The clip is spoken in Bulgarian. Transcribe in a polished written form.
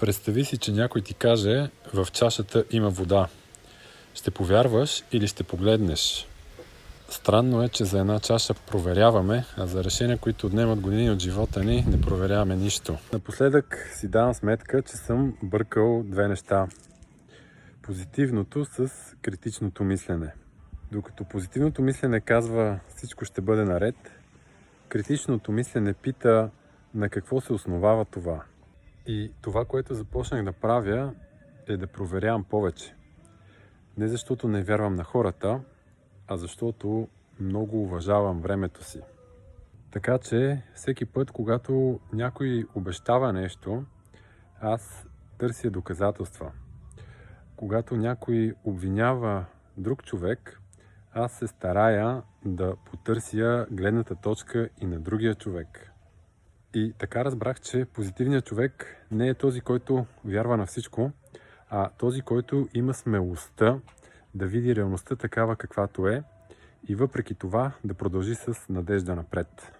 Представи си, че някой ти каже: в чашата има вода. Ще повярваш или ще погледнеш? Странно е, че за една чаша проверяваме, а за решения, които отнемат години от живота ни, не проверяваме нищо. Напоследък си давам сметка, че съм бъркал две неща. Позитивното с критичното мислене. Докато позитивното мислене казва: всичко ще бъде наред, критичното мислене пита: на какво се основава това? И това, което започнах да правя, е да проверявам повече. Не защото не вярвам на хората, а защото много уважавам времето си. Така че всеки път, когато някой обещава нещо, аз търся доказателства. Когато някой обвинява друг човек, аз се старая да потърся гледната точка и на другия човек. И така разбрах, че позитивният човек не е този, който вярва на всичко, а този, който има смелостта да види реалността такава каквато е и въпреки това да продължи с надежда напред.